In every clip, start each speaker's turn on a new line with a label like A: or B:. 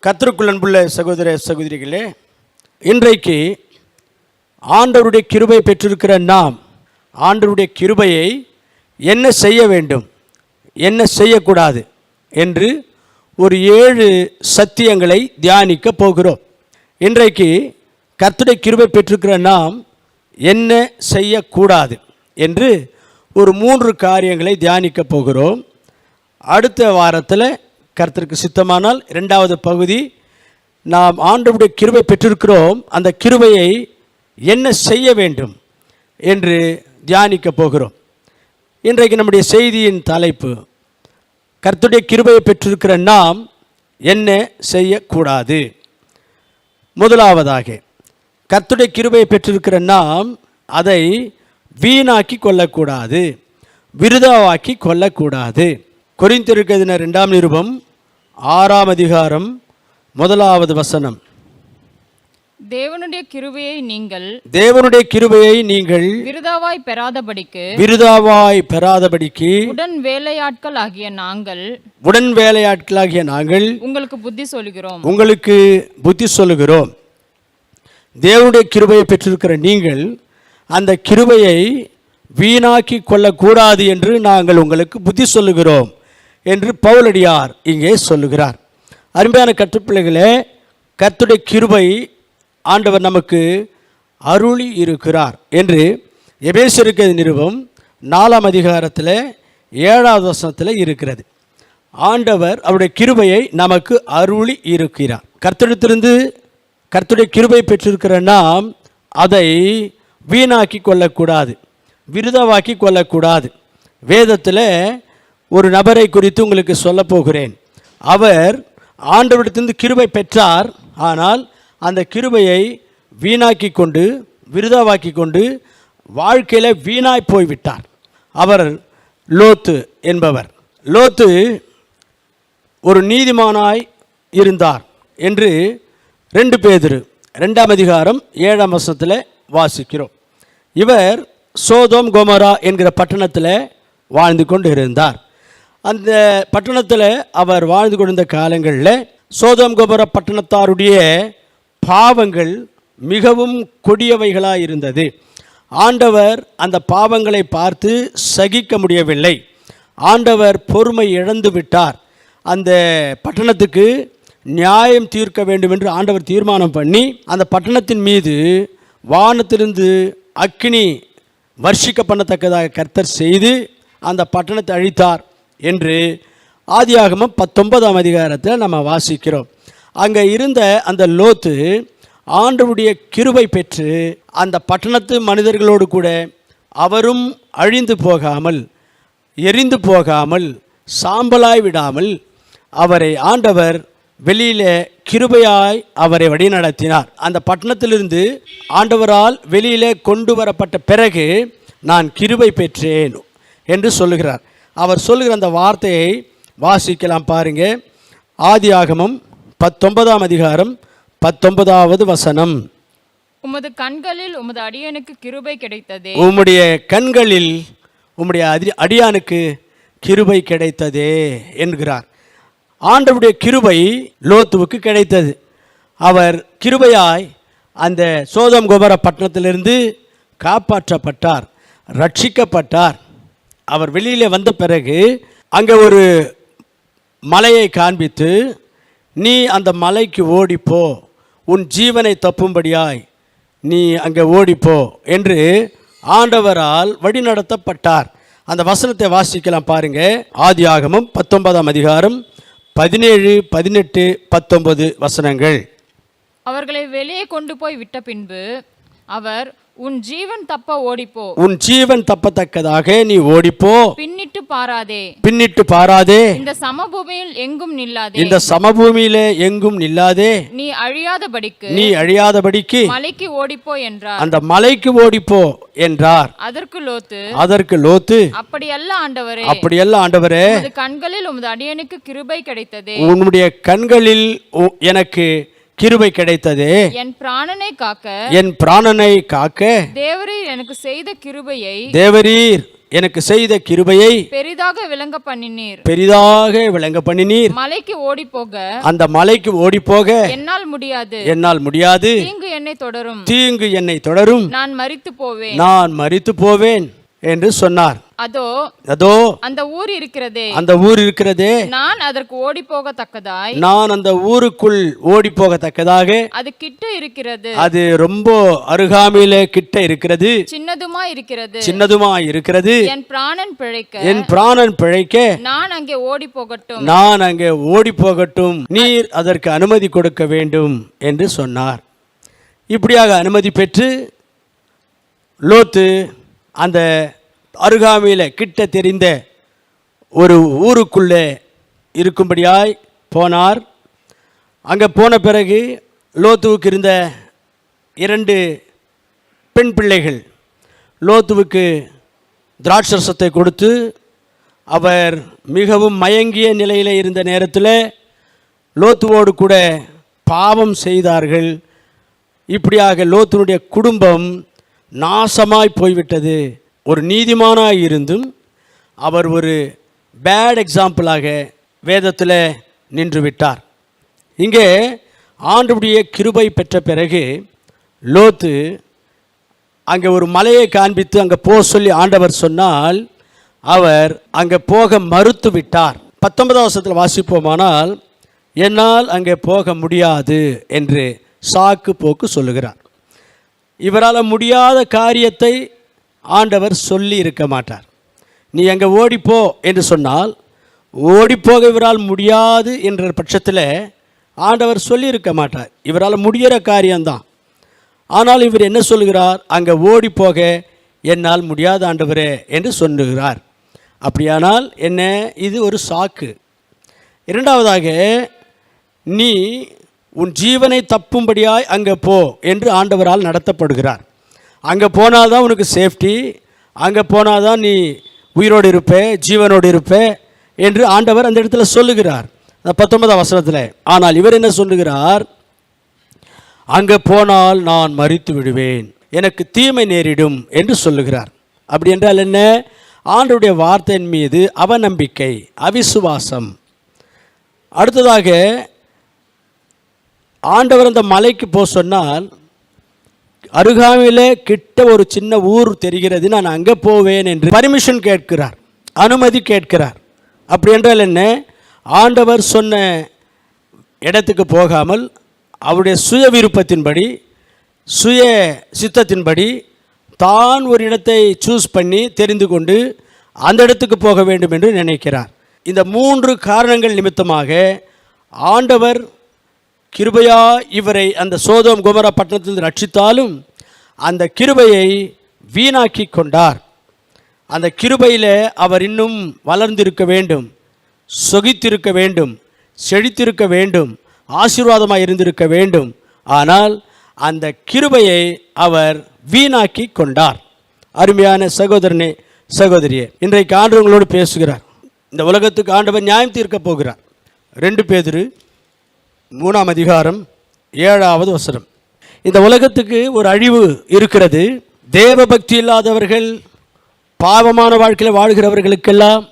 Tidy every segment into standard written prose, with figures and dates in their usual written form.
A: கர்த்தருக்குள் அன்புள்ள சகோதர சகோதரிகளே, இன்றைக்கு ஆண்டவருடைய கிருபை பெற்றிருக்கிற நாம் ஆண்டவருடைய கிருபையை என்ன செய்ய வேண்டும், என்ன செய்யக்கூடாது என்று ஒரு 7 சத்தியங்களை தியானிக்க போகிறோம். இன்றைக்கு கர்த்தருடைய கிருபை பெற்றிருக்கிற நாம் என்ன செய்யக்கூடாது என்று ஒரு 3 காரியங்களை தியானிக்க போகிறோம். அடுத்த வாரத்தில் கர்த்தருக்கு சித்தமானால் 2வது பகுதி, நாம் ஆண்டவருடைய கிருபை பெற்றிருக்கிறோம், அந்த கிருபையை என்ன செய்ய வேண்டும் என்று தியானிக்க போகிறோம். இன்றைக்கு நம்முடைய செய்தியின் தலைப்பு, கர்த்தருடைய கிருபையை பெற்றிருக்கிற நாம் என்ன செய்யக்கூடாது. முதலாவதாக, கர்த்தருடைய கிருபையை பெற்றிருக்கிற நாம் அதை வீணாக்கி கொள்ளக்கூடாது, விருதாவாக்கி கொள்ளக்கூடாது. கொரிந்தியருக்கு எழுதின 2ஆம் நிருபம் 6ஆம் அதிகாரம் 1வது வசனம்.
B: தேவனுடைய கிருபையை நீங்கள் விருதாவாய் பெறாதபடிக்கு உடன் வேலையாட்கள் ஆகிய நாங்கள் உங்களுக்கு புத்தி சொல்லுகிறோம். தேவனுடைய கிருபையை பெற்றிருக்கிற நீங்கள் அந்த கிருபையை வீணாக்கி கொள்ளக்கூடாது என்று நாங்கள் உங்களுக்கு புத்தி சொல்லுகிறோம் என்று பவுலடியார் இங்கே சொல்லுகிறார். அருமையான கர்த்தப்பிள்ளைகளே, கர்த்தருடைய கிருபை ஆண்டவர் நமக்கு அருளி இருக்கிறார் என்று எபேசியருக்கு நிருபம் 4ஆம் அதிகாரத்தில் 7வது வசனத்தில் இருக்கிறது. ஆண்டவர் அவருடைய கிருபையை நமக்கு அருளி இருக்கிறார். கர்த்தரிடத்திலிருந்து கர்த்தருடைய கிருபை பெற்றிருக்கிற நாம் அதை வீணாக்கி கொள்ளக்கூடாது, விருதாவாக்கி கொள்ளக்கூடாது. வேதத்தில் ஒரு நபரை குறித்து உங்களுக்கு சொல்ல போகிறேன். அவர் ஆண்டவரிடத்திலிருந்து கிருபை பெற்றார், ஆனால் அந்த கிருபையை வீணாக்கி கொண்டு விருதாவாக்கி கொண்டு வாழ்க்கையில் வீணாய் போய்விட்டார். அவர் லோத்து என்பவர். லோத்து ஒரு நீதிமானாய் இருந்தார் என்று 2 பேதுரு 2ஆம் அதிகாரம் 7ஆம் வசனத்தில் வாசிக்கிறோம். இவர் சோதோம் கொமோரா என்கிற பட்டணத்தில் வாழ்ந்து கொண்டு இருந்தார். அந்த பட்டணத்தில் அவர் வாழ்ந்து கொண்டிருந்த காலங்களில் சோதோம் கொமோரா பட்டணத்தாருடைய பாவங்கள் மிகவும் கொடியவைகளாக இருந்தது. ஆண்டவர் அந்த பாவங்களை பார்த்து சகிக்க முடியவில்லை. ஆண்டவர் பொறுமை இழந்து விட்டார். அந்த பட்டணத்துக்கு நியாயம் தீர்க்க வேண்டும் என்று ஆண்டவர் தீர்மானம் பண்ணி அந்த பட்டணத்தின் மீது வானத்திலிருந்து அக்கினி வர்ஷிக்க பண்ணத்தக்கதாக கர்த்தர் செய்து அந்த பட்டணத்தை அழித்தார் என்று ஆதியாகமம் 19ஆம் அதிகாரத்தில் நம்ம வாசிக்கிறோம். அங்கே இருந்த அந்த லோத்து ஆண்டவருடைய கிருபை பெற்று அந்த பட்டணத்து மனிதர்களோடு கூட அவரும் அழிந்து போகாமல், எரிந்து போகாமல், சாம்பலாய் விடாமல் அவரை ஆண்டவர் வெளியிலே கிருபையாய் அவரை வழிநடத்தினார். அந்த பட்டணத்திலிருந்து ஆண்டவரால் வெளியிலே கொண்டு வரப்பட்ட பிறகு நான் கிருபை பெற்றேன் என்று சொல்லுகிறார். அவர் சொல்லுகிற அந்த வார்த்தையை வாசிக்கலாம் பாருங்க. ஆதியாகமம் 19ஆம் அதிகாரம் 19வது வசனம். உமது கண்களில் உமது அடியானுக்கு கிருபை கிடைத்ததே.
A: உம்முடைய கண்களில் உம்முடைய அடியானுக்கு கிருபை கிடைத்ததே என்கிறார். ஆண்டவருடைய கிருபை லோத்துவுக்கு கிடைத்தது. அவர் கிருபையாய் அந்த சோதோம் கொமோரா பட்டணத்திலிருந்து காப்பாற்றப்பட்டார், ரட்சிக்கப்பட்டார். அவர் வெளியில் வந்த பிறகு அங்கே ஒரு மலையை காண்பித்து, நீ அந்த மலைக்கு ஓடிப்போ, உன் ஜீவனை தப்பும்படியாய் நீ அங்கே ஓடிப்போ என்று ஆண்டவரால் வழிநடத்தப்பட்டார். அந்த வசனத்தை வாசிக்கலாம் பாருங்க. ஆதியாகமம் 19ஆம் அதிகாரம் 17, 18, 19 வசனங்கள்.
B: அவர்களை வெளியே கொண்டு போய் விட்ட பின்பு அவர், உன் ஜீவன் தப்ப ஓடிப்போ,
A: உன் ஜீவன் தப்பத்தக்கதாக நீ ஓடிப்போ,
B: பின்னிட்டு
A: பாராதே,
B: இந்த சமபூமியில்
A: எங்கும் நில்லாதே,
B: நீ அழியாதபடிக்கு மலைக்கு ஓடிப்போ என்றார்.
A: அந்த மலைக்கு ஓடிப்போ என்றார்.
B: அதற்கு லோத்து, அப்படியல்ல
A: ஆண்டவரே,
B: உமது கண்களில் உமது அடியானுக்கு கிருபை கிடைத்ததே.
A: உன்னுடைய கண்களில் எனக்கு கிருபை கிடைத்ததே.
B: என் பிராணனை காக்க
A: தேவரீர் எனக்கு செய்த கிருபையை
B: பெரிதாக விளங்க பண்ணினீர்.
A: பெரிதாக விளங்க பண்ணினீர்.
B: மலைக்கு ஓடி போக
A: அந்த மலைக்கு ஓடி போக
B: என்னால் முடியாது.
A: என்னால் முடியாது.
B: தீங்கு என்னை தொடரும்.
A: தீங்கு என்னை தொடரும்.
B: நான் மரித்து போவேன்.
A: நான் மரித்து போவேன் என்று சொன்னார். அதோ
B: அந்த ஊர் இருக்கிறதே,
A: அந்த ஊர் இருக்கிறதே,
B: நான் அதற்கு ஓடி போகத்தக்கதாய்,
A: நான் அந்த ஊருக்குள் ஓடி போகத்தக்கதாக,
B: அது கிட்ட இருக்கிறது,
A: அது ரொம்ப அருகாமையிலே கிட்ட இருக்கிறது,
B: சின்னதுமா இருக்கிறது,
A: சின்னதுமா இருக்கிறது,
B: என் பிராணன் பிழைக்க,
A: என் பிராணன் பிழைக்க
B: நான் அங்கே ஓடி போகட்டும்,
A: நான் அங்கே ஓடி போகட்டும், நீர் அதற்கு அனுமதி கொடுக்க வேண்டும் என்று சொன்னார். இப்படியாக அனுமதி பெற்று லோத்து அந்த அருகாமையில் கிட்ட தெரிந்த ஒரு ஊருக்குள்ளே இருக்கும்படியாய் போனார். அங்கே போன பிறகு லோத்துவுக்கு இருந்த 2 பெண் பிள்ளைகள் லோத்துவுக்கு திராட்சரசத்தை கொடுத்து அவர் மிகவும் மயங்கிய நிலையில் இருந்த நேரத்தில் லோத்துவோடு கூட பாவம் செய்தார்கள். இப்படியாக லோத்துனுடைய குடும்பம் நாசமாய் போய்விட்டது. ஒரு நீதிமானாக இருந்தும் அவர் ஒரு பேட் எக்ஸாம்பிளாக வேதத்தில் நின்று விட்டார். இங்கே ஆண்டவருடைய கிருபை பெற்ற பிறகு லோத்து அங்கே ஒரு மலையை காண்பித்து அங்கே போக சொல்லி ஆண்டவர் சொன்னால் அவர் அங்கே போக மறுத்து விட்டார். 19ஆம் வசனத்தில் வாசிப்போமானால், என்னால் அங்கே போக முடியாது என்று சாக்கு போக்கு சொல்லுகிறார். இவரால் முடியாத காரியத்தை ஆண்டவர் சொல்லி இருக்க மாட்டார். நீ அங்கே ஓடிப்போ என்று சொன்னால் ஓடிப்போக இவரால் முடியாது என்ற பட்சத்தில் ஆண்டவர் சொல்லி இருக்க மாட்டார். இவரால் முடிகிற காரியம்தான். ஆனால் இவர் என்ன சொல்கிறார்? அங்கே ஓடிப்போக என்னால் முடியாத ஆண்டவரே என்று சொல்லுகிறார். அப்படியானால் என்ன? இது ஒரு சாக்கு. இரண்டாவதாக, நீ உன் ஜீவனை தப்பும்படியாய் அங்கே போ என்று ஆண்டவரால் நடத்தப்படுகிறார். அங்கே போனால்தான் உனக்கு சேஃப்டி, அங்கே போனால்தான் நீ உயிரோடு இருப்பே, ஜீவனோடு இருப்பே என்று ஆண்டவர் அந்த இடத்துல சொல்லுகிறார், 19ஆம் வசனத்தில். ஆனால் இவர் என்ன சொல்லுகிறார்? அங்கே போனால் நான் மரித்து விடுவேன், எனக்கு தீமை நேரிடும் என்று சொல்லுகிறார். அப்படி என்றால் என்ன? ஆண்டவருடைய வார்த்தையின் மீது அவநம்பிக்கை, அவிசுவாசம். அடுத்ததாக, ஆண்டவர் அந்த மலைக்கு போக சொன்னால் அருகாமையில் கிட்ட ஒரு சின்ன ஊர் தெரிகிறது, நான் அங்கே போவேன் என்று பர்மிஷன் கேட்கிறார், அனுமதி கேட்கிறார். அப்படி என்றால் என்ன? ஆண்டவர் சொன்ன இடத்துக்கு போகாமல் அவருடைய சுய விருப்பத்தின்படி, சுய சித்தத்தின்படி தான் ஒரு இடத்தை சூஸ் பண்ணி தெரிந்து கொண்டு அந்த இடத்துக்கு போக வேண்டும் என்று நினைக்கிறார். இந்த 3 காரணங்கள் நிமித்தமாக ஆண்டவர் கிருபையா இவரை அந்த சோதோம் கொமோரா பட்டணத்தில் ரட்சித்தாலும் அந்த கிருபையை வீணாக்கி கொண்டார். அந்த கிருபையில் அவர் இன்னும் வளர்ந்திருக்க வேண்டும், சொகித்திருக்க வேண்டும், செழித்திருக்க வேண்டும், ஆசீர்வாதமாக இருந்திருக்க வேண்டும். ஆனால் அந்த கிருபையை அவர் வீணாக்கி கொண்டார். அருமையான சகோதரனே, சகோதரியே, இன்றைக்கு ஆண்டவர் உங்களோடு பேசுகிறார். இந்த உலகத்துக்கு ஆண்டவர் நியாயம் தீர்க்க போகிறார். 2 பேதுரு 3ஆம் அதிகாரம் 7வது வசனம். இந்த உலகத்துக்கு ஒரு அழிவு இருக்கிறது. தேவ பக்தி இல்லாதவர்கள், பாவமான வாழ்க்கையில் வாழ்கிறவர்களுக்கெல்லாம்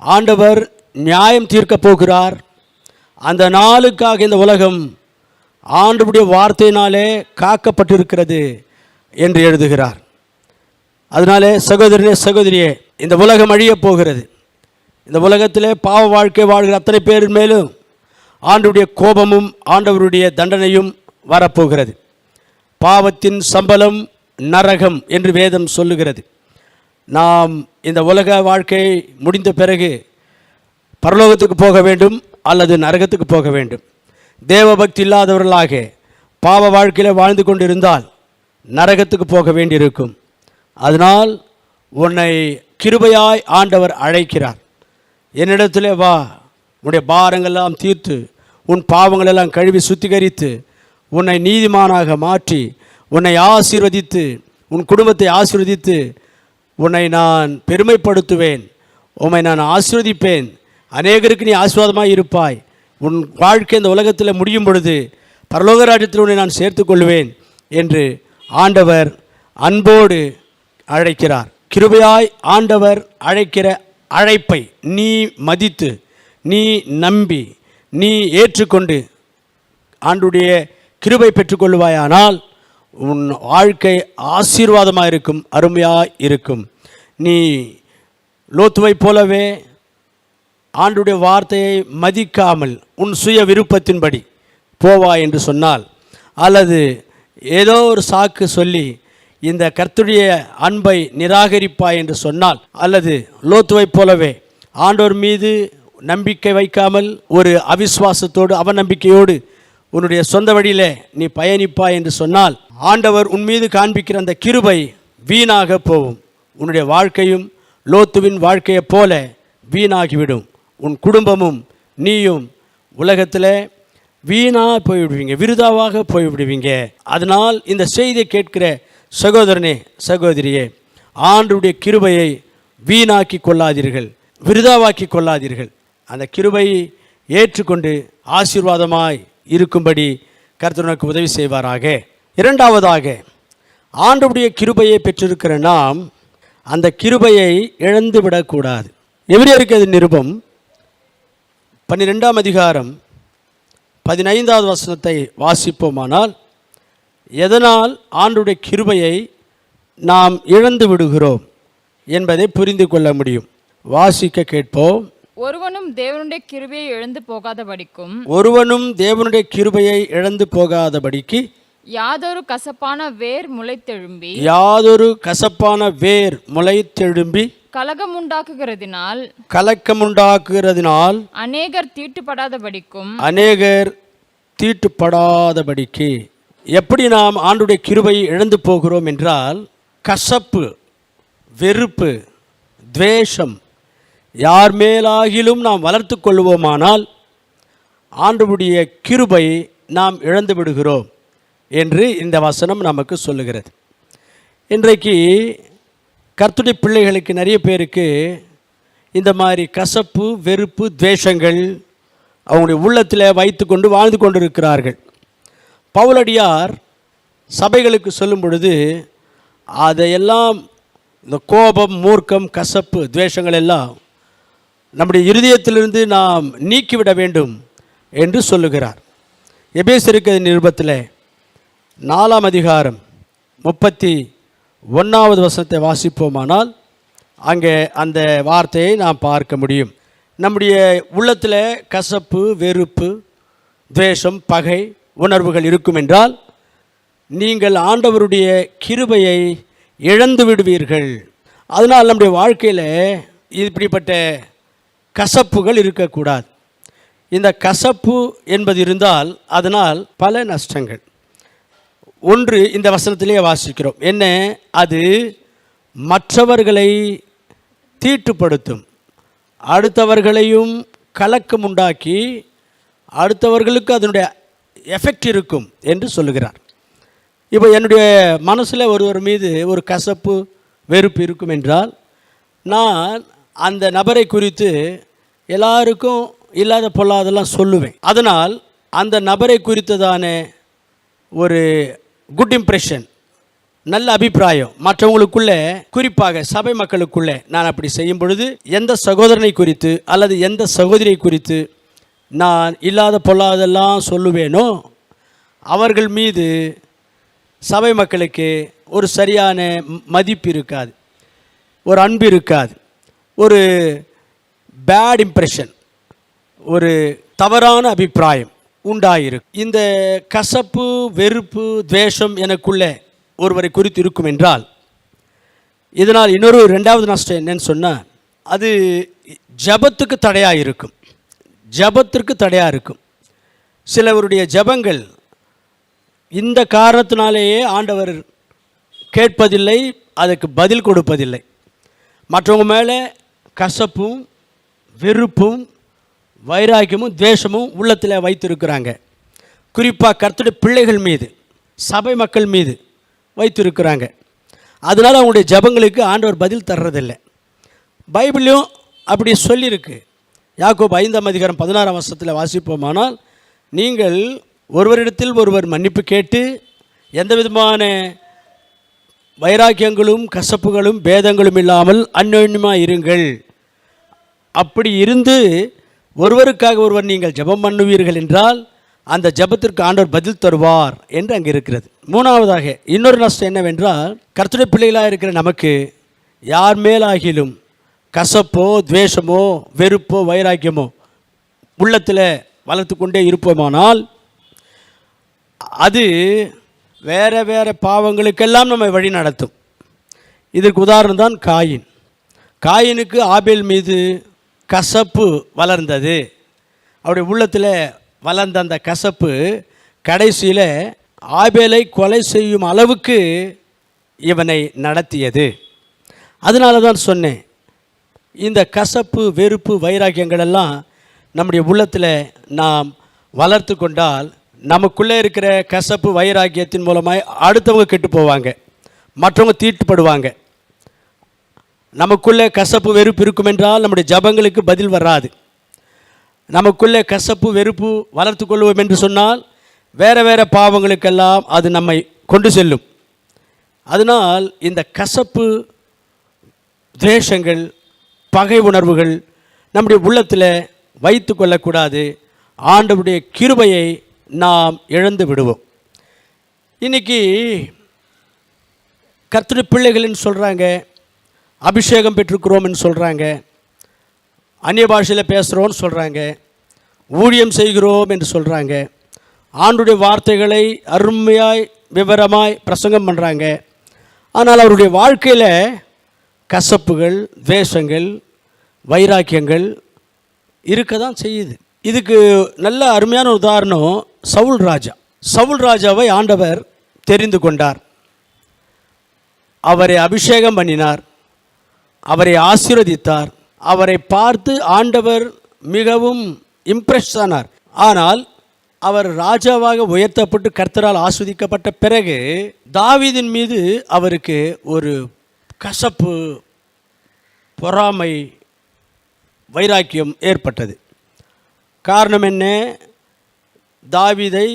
A: ஆண்டவர் நியாயம் தீர்க்க போகிறார். அந்த நாளுக்காக இந்த உலகம் ஆண்டவருடைய வார்த்தையினாலே காக்கப்பட்டிருக்கிறது என்று எழுதுகிறார். அதனாலே சகோதரனே, சகோதரியே, இந்த உலகம் அழியப் போகிறது. இந்த உலகத்திலே பாவ வாழ்க்கை வாழ்கிற அத்தனை பேர் மேலும் ஆண்டவருடைய கோபமும் ஆண்டவருடைய தண்டனையும் வரப்போகிறது. பாவத்தின் சம்பளம் நரகம் என்று வேதம் சொல்லுகிறது. நாம் இந்த உலக வாழ்க்கை முடிந்த பிறகு பரலோகத்துக்கு போக வேண்டும் அல்லது நரகத்துக்கு போக வேண்டும். தேவ பக்தி இல்லாதவர்களாக பாவ வாழ்க்கையில் வாழ்ந்து கொண்டிருந்தால் நரகத்துக்கு போக வேண்டியிருக்கும். அதனால் உன்னை கிருபையாய் ஆண்டவர் அழைக்கிறார். என்னிடத்தில் வா, உன்னுடைய பாரங்களெல்லாம் தீர்த்து உன் பாவங்களெல்லாம் கழுவி சுத்திகரித்து உன்னை நீதிமானாக மாற்றி உன்னை ஆசீர்வதித்து உன் குடும்பத்தை ஆசீர்வதித்து உன்னை நான் பெருமைப்படுத்துவேன், உன்னை நான் ஆசீர்வதிப்பேன், அநேகருக்கு நீ ஆசீர்வாதமாக இருப்பாய், உன் வாழ்க்கை இந்த உலகத்தில் முடியும் பொழுது பரலோக ராஜ்யத்தில் உன்னை நான் சேர்த்து கொள்வேன் என்று ஆண்டவர் அன்போடு அழைக்கிறார். கிருபையாய் ஆண்டவர் அழைக்கிற அழைப்பை நீ மதித்து, நீ நம்பி, நீ ஏற்றுக்கொண்டு ஆண்டுடைய கிருபை பெற்றுக்கொள்வாயானால் உன் வாழ்க்கை ஆசீர்வாதமாக இருக்கும், அருமையாக இருக்கும். நீ லோத்துவை போலவே ஆண்டுடைய வார்த்தையை மதிக்காமல் உன் சுய விருப்பத்தின்படி போவா என்று சொன்னால், அல்லது ஏதோ ஒரு சாக்கு சொல்லி இந்த கர்த்தருடைய அன்பை நிராகரிப்பாய் என்று சொன்னால், அல்லது லோத்துவை போலவே ஆண்டவர் மீது நம்பிக்கை வைக்காமல் ஒரு அவிசுவாசத்தோடு அவநம்பிக்கையோடு உன்னுடைய சொந்த வழியிலே நீ பயணிப்பாய் என்று சொன்னால், ஆண்டவர் உன் மீது காண்பிக்கிற அந்த கிருபை வீணாக போகும். உன்னுடைய வாழ்க்கையும் லோத்துவின் வாழ்க்கையைப் போல வீணாகிவிடும். உன் குடும்பமும் நீயும் உலகத்தில் வீணாக போய்விடுவீங்க, விருதாவாக போய்விடுவீங்க. அதனால் இந்த செய்தியை கேட்கிற சகோதரனே, சகோதரியே, ஆண்டவருடைய கிருபையை வீணாக்கி கொள்ளாதீர்கள், விருதாவாக்கி கொள்ளாதீர்கள். அந்த கிருபையை ஏற்றுக்கொண்டு ஆசீர்வாதமாய் இருக்கும்படி கர்த்தர் உனக்கு உதவி செய்வாராக. இரண்டாவதாக, ஆண்டவருடைய கிருபையை பெற்றிருக்கிற நாம் அந்த கிருபையை இழந்து விடக்கூடாது. எபிரேயருக்கு அது நிருபம் 12ஆம் அதிகாரம் 15வது வசனத்தை வாசிப்போமானால், எதனால் ஆண்டவருடைய கிருபையை நாம் இழந்து விடுகிறோம் என்பதை புரிந்து கொள்ள முடியும். வாசிக்க கேட்போம்.
B: ஒருவனும் தேவனுடைய கிருபையை இழந்து போகாதபடிக்கும்,
A: ஒருவனும் தேவனுடைய கிருபையை இழந்து போகாதபடிக்கு
B: யாதொரு கசப்பான வேர் முளைத்தெழும்பி,
A: யாதொரு கசப்பான வேர் முளைத்தெழும்பி கலக்கமுண்டாக்குகிறதினால்
B: அநேகர் தீட்டுப்படாதபடிக்கும்,
A: அநேகர் தீட்டுப்படாதபடிக்கு. எப்படி நாம் ஆண்டுடைய கிருபையை இழந்து போகிறோம் என்றால், கசப்பு, வெறுப்பு, துவேஷம் யார் மேலாகிலும் நாம் வளர்த்து கொள்வோமானால் ஆண்டவருடைய கிருபை நாம் இழந்து விடுகிறோம் என்று இந்த வசனம் நமக்கு சொல்லுகிறது. இன்றைக்கு கர்த்தருடைய பிள்ளைகளுக்கு, நிறைய பேருக்கு இந்த மாதிரி கசப்பு, வெறுப்பு, துவேஷங்கள் அவங்களுடைய உள்ளத்தில் வைத்து கொண்டு வாழ்ந்து கொண்டிருக்கிறார்கள். பவுலடியார் சபைகளுக்கு சொல்லும் பொழுது அதையெல்லாம், இந்த கோபம், மூர்க்கம், கசப்பு, துவேஷங்கள் எல்லாம் நம்முடைய இருதயத்திலிருந்து நாம் நீக்கிவிட வேண்டும் என்று சொல்லுகிறார். எபேசியருக்கு நிருபத்தில் 4ஆம் அதிகாரம் 31வது வசனத்தை வாசிப்போமானால் அங்கே அந்த வார்த்தையை நாம் பார்க்க முடியும். நம்முடைய உள்ளத்தில் கசப்பு, வெறுப்பு, துவேஷம், பகை உணர்வுகள் இருக்கும் என்றால் நீங்கள் ஆண்டவருடைய கிருபையை இழந்து விடுவீர்கள். அதனால் நம்முடைய வாழ்க்கையில் இப்படிப்பட்ட கசப்புகள் இருக்கக்கூடாது. இந்த கசப்பு என்பது இருந்தால் அதனால் பல நஷ்டங்கள். ஒன்று, இந்த வசனத்திலேயே வாசிக்கிறோம். என்ன? அது மற்றவர்களை தீட்டுப்படுத்தும், அடுத்தவர்களையும் கலக்கம் உண்டாக்கி அடுத்தவர்களுக்கு அதனுடைய எஃபெக்ட் இருக்கும் என்று சொல்லுகிறார். இப்போ என்னுடைய மனசில் ஒருவர் மீது ஒரு கசப்பு, வெறுப்பு இருக்கும் என்றால் நான் அந்த நபரை குறித்து எல்லாருக்கும் இல்லாத பொல்லாதெல்லாம் சொல்லுவேன். அதனால் அந்த நபரை குறித்ததான ஒரு குட் இம்ப்ரெஷன், நல்ல அபிப்பிராயம் மற்றவங்களுக்குள்ளே, குறிப்பாக சபை மக்களுக்குள்ளே நான் அப்படி செய்யும் பொழுது எந்த சகோதரனை குறித்து அல்லது எந்த சகோதரியை குறித்து நான் இல்லாத பொல்லாதெல்லாம் சொல்லுவேனோ அவர்கள் மீது சபை மக்களுக்கு ஒரு சரியான மதிப்பு இருக்காது, ஒரு அன்பு இருக்காது, ஒரு பேட் இம்ப்ரெஷன், ஒரு தவறான அபிப்பிராயம் உண்டாயிருக்கு. இந்த கசப்பு, வெறுப்பு, துவேஷம் எனக்குள்ளே ஒருவரை குறித்து இருக்கும் என்றால் இதனால் இன்னொரு ரெண்டாவது நஷ்டம் என்னன்னு சொன்னால், அது ஜபத்துக்கு தடையாக இருக்கும். ஜபத்திற்கு தடையாக இருக்கும். சிலவருடைய ஜபங்கள் இந்த காரணத்தினாலேயே ஆண்டவர் கேட்பதில்லை, அதுக்கு பதில் கொடுப்பதில்லை. மற்றவங்க மேலே கசப்பும், வெறுப்பும், வைராக்கியமும், துவேஷமும் உள்ளத்தில் வைத்திருக்கிறாங்க. குறிப்பாக கர்த்தருடைய பிள்ளைகள் மீது, சபை மக்கள் மீது வைத்திருக்கிறாங்க. அதனால் அவங்களுடைய ஜபங்களுக்கு ஆண்டவர் பதில் தர்றதில்லை. பைபிளையும் அப்படி சொல்லியிருக்கு. யாக்கோபு 5ஆம் அதிகாரம் 16ஆம் வசனத்தில் வாசிப்போமானால், நீங்கள் ஒருவரிடத்தில் ஒருவர் மன்னிப்பு கேட்டு எந்த விதமான வைராக்கியங்களும் கசப்புகளும் பேதங்களும் இல்லாமல் அந்யோன்யமாக இருங்கள். அப்படி இருந்து ஒருவருக்காக ஒருவர் நீங்கள் ஜெபம் பண்ணுவீர்கள் என்றால் அந்த ஜெபத்திற்கு ஆண்டவர் பதில் தருவார் என்று அங்கே இருக்கிறது. மூணாவதாக இன்னொரு நஷ்டம் என்னவென்றால், கர்த்தருடைய பிள்ளைகளாக இருக்கிற நமக்கு யார் மேலாகிலும் கசப்போ துவேஷமோ வெறுப்போ வைராக்கியமோ உள்ளத்தில் வளர்த்து கொண்டே இருப்போமானால் அது வேறு வேறு பாவங்களுக்கெல்லாம் நம்மை வழி நடத்தும். இதற்கு உதாரணம் தான் காயின். காயினுக்கு ஆபேல் மீது கசப்பு வளர்ந்தது. அவருடைய உள்ளத்தில் வளர்ந்த அந்த கசப்பு கடைசியில் ஆபேலை கொலை செய்யும் அளவுக்கு இவனை நடத்தியது. அதனால தான் சொன்னேன், இந்த கசப்பு வெறுப்பு வைராக்கியங்கள் எல்லாம் நம்முடைய உள்ளத்தில் நாம் வளர்த்து கொண்டால் நமக்குள்ளே இருக்கிற கசப்பு வைராக்கியத்தின் மூலமாக அடுத்தவங்க கெட்டு போவாங்க, மற்றவங்க தீட்டுப்படுவாங்க. நமக்குள்ளே கசப்பு வெறுப்பு இருக்கும் என்றால் நம்முடைய ஜபங்களுக்கு பதில் வராது. நமக்குள்ளே கசப்பு வெறுப்பு வளர்த்து கொள்வோம் என்று சொன்னால் வேறு வேறு பாவங்களுக்கெல்லாம் அது நம்மை கொண்டு செல்லும். அதனால் இந்த கசப்பு துவேஷங்கள் பகை உணர்வுகள் நம்முடைய உள்ளத்தில் வைத்து கொள்ளக்கூடாது. ஆண்டவருடைய கிருபையை நாம் இழந்து விடுவோம். இன்றைக்கி கர்த்தருடைய பிள்ளைகள்னு சொல்கிறாங்க, அபிஷேகம் பெற்றிருக்கிறோம்னு சொல்கிறாங்க, அந்நிய பாஷையில் பேசுகிறோன்னு சொல்கிறாங்க, ஊழியம் செய்கிறோம் என்று சொல்கிறாங்க, ஆண்டுடைய வார்த்தைகளை அருமையாய் விவரமாய் பிரசங்கம் பண்ணுறாங்க. ஆனால் அவருடைய வாழ்க்கையில் கசப்புகள் துவேஷங்கள் வைராக்கியங்கள் இருக்க தான் செய்யுது. இதுக்கு நல்ல அருமையான உதாரணம் சவுல் ராஜா. சவுல் ராஜாவை ஆண்டவர் தெரிந்து கொண்டார், அவரை அபிஷேகம் பண்ணினார், அவரை ஆசீர்வதித்தார். அவரை பார்த்து ஆண்டவர் மிகவும் இம்ப்ரெஸ் ஆனார். ஆனால் அவர் ராஜாவாக உயர்த்தப்பட்டு கர்த்தரால் ஆஸ்வதிக்கப்பட்ட பிறகு தாவீதின் மீது அவருக்கு ஒரு கசப்பு பொறாமை வைராக்கியம் ஏற்பட்டது. காரணம் என்ன? தாவீதை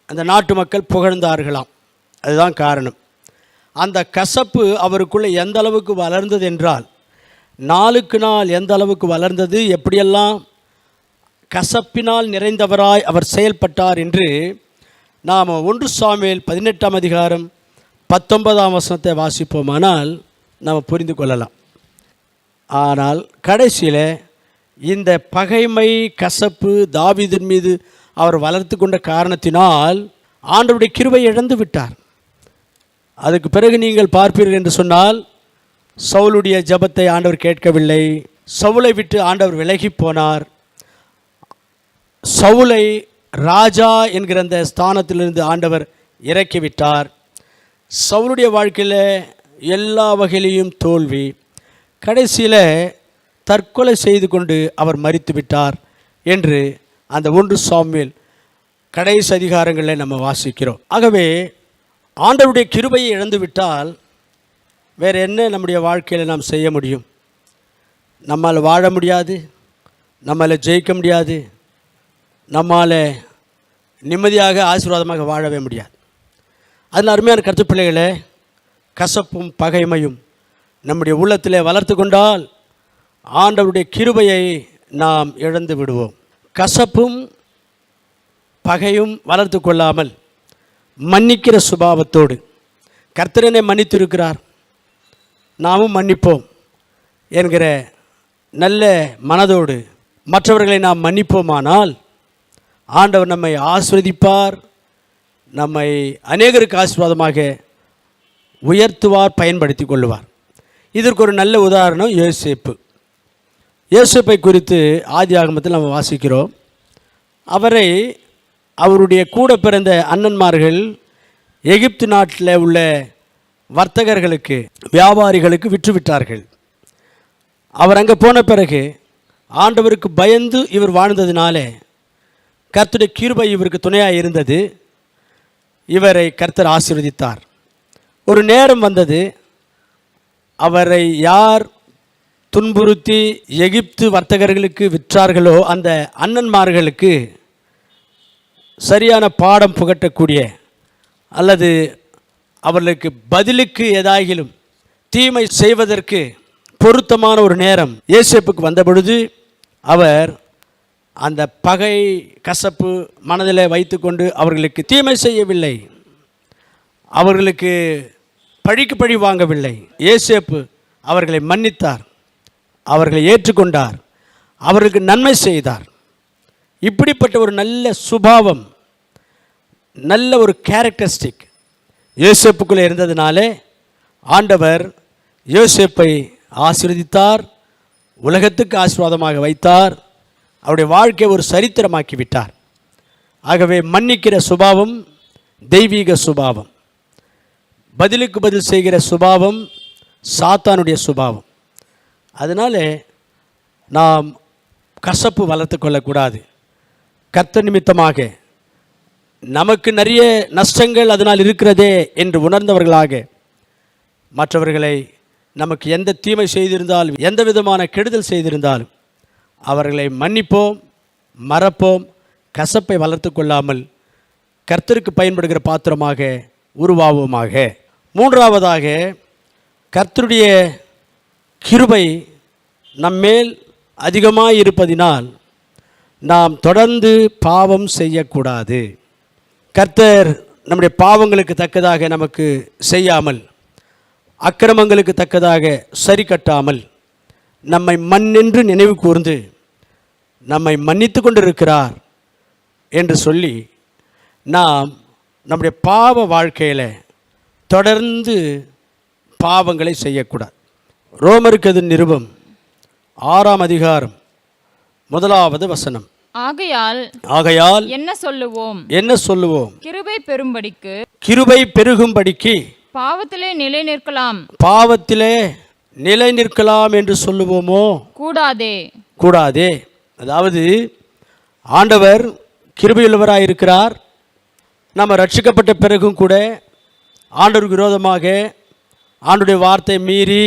A: அந்த நாட்டு மக்கள் புகழ்ந்தார்களாம், அதுதான் காரணம். அந்த கசப்பு அவருக்குள்ளே எந்த அளவுக்கு வளர்ந்தது என்றால், நாளுக்கு நாள் எந்த அளவுக்கு வளர்ந்தது, எப்படியெல்லாம் கசப்பினால் நிறைந்தவராய் அவர் செயல்பட்டார் என்று நாம் 1 சாமுவேல் 18ஆம் அதிகாரம் 19ஆம் வசனத்தை வாசிப்போமானால் நாம் புரிந்து கொள்ளலாம். ஆனால் கடைசியில் இந்த பகைமை கசப்பு தாவீதின் மீது அவர் வளர்த்து கொண்ட காரணத்தினால் ஆண்டவருடைய கிருபை இழந்து விட்டார். அதுக்கு பிறகு நீங்கள் பார்ப்பீர்கள் என்று சொன்னால், சவுலுடைய ஜெபத்தை ஆண்டவர் கேட்கவில்லை. சவுலை விட்டு ஆண்டவர் விலகி போனார். சவுலை ராஜா என்கிற அந்த ஸ்தானத்திலிருந்து ஆண்டவர் இறக்கிவிட்டார். சவுலுடைய வாழ்க்கையில் எல்லா வகையிலையும் தோல்வி. கடைசியில் தற்கொலை செய்து கொண்டு அவர் மரித்து விட்டார் என்று அந்த 1 சாமுவேல் கடைசி அதிகாரங்களில் நம்ம வாசிக்கிறோம். ஆகவே ஆண்டவருடைய கிருபையை இழந்து விட்டால் வேறு என்ன நம்முடைய வாழ்க்கையில் நாம் செய்ய முடியும்? நம்மால் வாழ முடியாது, நம்மால் ஜெயிக்க முடியாது, நம்மால் நிம்மதியாக ஆசீர்வாதமாக வாழவே முடியாது. அதில் அருமையான கருத்து பிள்ளைகளே, கசப்பும் பகைமையும் நம்முடைய உள்ளத்தில் வளர்த்து கொண்டால் ஆண்டவருடைய கிருபையை நாம் இழந்து விடுவோம். கசப்பும் பகையும் வளர்த்து கொள்ளாமல் மன்னிக்கிற சுபாவத்தோடு, கர்த்தரனை மன்னித்திருக்கிறார் நாமும் மன்னிப்போம் என்கிற நல்ல மனதோடு மற்றவர்களை நாம் மன்னிப்போமானால் ஆண்டவர் நம்மை ஆசீர்வதிப்பார், நம்மை அநேகருக்கு ஆசீர்வாதமாக உயர்த்துவார், பயன்படுத்தி கொள்ளுவார். இதற்கு ஒரு நல்ல உதாரணம் யோசேப்பு. யோசேப்பை குறித்து ஆதி ஆகமத்தில் நம்ம வாசிக்கிறோம். அவரை அவருடைய கூட பிறந்த அண்ணன்மார்கள் எகிப்து நாட்டில் உள்ள வர்த்தகர்களுக்கு வியாபாரிகளுக்கு விற்றுவிட்டார்கள். அவர் அங்கே போன பிறகு ஆண்டவருக்கு பயந்து இவர் வாழ்ந்ததினால கர்த்தருடைய கிருபை இவருக்கு துணையாக இருந்தது. இவரை கர்த்தர் ஆசீர்வதித்தார். ஒரு நேரம் வந்தது, அவரை யார் துன்புறுத்தி எகிப்து வர்த்தகர்களுக்கு விற்றார்களோ அந்த அண்ணன்மார்களுக்கு சரியான பாடம் புகட்டக்கூடிய அல்லது அவர்களுக்கு பதிலுக்கு ஏதாகிலும் தீமை செய்வதற்கு பொருத்தமான ஒரு நேரம் யோசேப்புக்கு வந்த பொழுது அவர் அந்த பகை கசப்பு மனதில் வைத்துக்கொண்டு அவர்களுக்கு தீமை செய்யவில்லை, அவர்களுக்கு பழிக்கு பழி வாங்கவில்லை. யோசேப்பு அவர்களை மன்னித்தார், அவர்களை ஏற்றுக்கொண்டார், அவர்களுக்கு நன்மை செய்தார். இப்படிப்பட்ட ஒரு நல்ல சுபாவம், நல்ல ஒரு கேரக்டரிஸ்டிக் யோசேப்புக்குள்ளே இருந்ததினாலே ஆண்டவர் யோசேப்பை ஆசீர்வதித்தார், உலகத்துக்கு ஆசீர்வாதமாக வைத்தார், அவருடைய வாழ்க்கையை ஒரு சரித்திரமாக்கி விட்டார். ஆகவே மன்னிக்கிற சுபாவம் தெய்வீக சுபாவம், பதிலுக்கு பதில் செய்கிற சுபாவம் சாத்தானுடைய சுபாவம். அதனால் நாம் கசப்பு வளர்த்து கொள்ளக்கூடாது. கர்த்தர் நிமித்தமாக நமக்கு நிறைய நஷ்டங்கள் அதனால் இருக்கிறதே என்று உணர்ந்தவர்களாக மற்றவர்களை நமக்கு எந்த தீமை செய்திருந்தாலும் எந்த விதமான கெடுதல் செய்திருந்தாலும் அவர்களை மன்னிப்போம், மறப்போம். கசப்பை வளர்த்து கொள்ளாமல் கர்த்தருக்கு பயன்படுகிற பாத்திரமாக உருவாவோமாக. மூன்றாவதாக, கர்த்தருடைய கிருபை நம்மேல் அதிகமாக இருப்பதினால் நாம் தொடர்ந்து பாவம் செய்யக்கூடாது. கர்த்தர் நம்முடைய பாவங்களுக்கு தக்கதாக நமக்கு செய்யாமல், அக்கிரமங்களுக்கு தக்கதாக சரி கட்டாமல் நம்மை மண்ணென்று நினைவு கூர்ந்து நம்மை மன்னித்து கொண்டிருக்கிறார் என்று சொல்லி நாம் நம்முடைய பாவ வாழ்க்கையில் தொடர்ந்து பாவங்களை செய்யக்கூடாது. ரோமருக்கு அது நிருபம் 6ஆம் அதிகாரம் 1வது வசனம். ஆகையால்
B: என்ன சொல்லுவோம்?
A: கிருபை பெருகும்படிக்கு
B: பாவத்திலே
A: நிலை நிற்கலாம் என்று சொல்லுவோமோ? கூடாதே. அதாவது ஆண்டவர் கிருபையுள்ளவராக இருக்கிறார். நம்ம ரட்சிக்கப்பட்ட பிறகும் கூட ஆண்டவருக்கு விரோதமாக ஆண்டுடைய வார்த்தை மீறி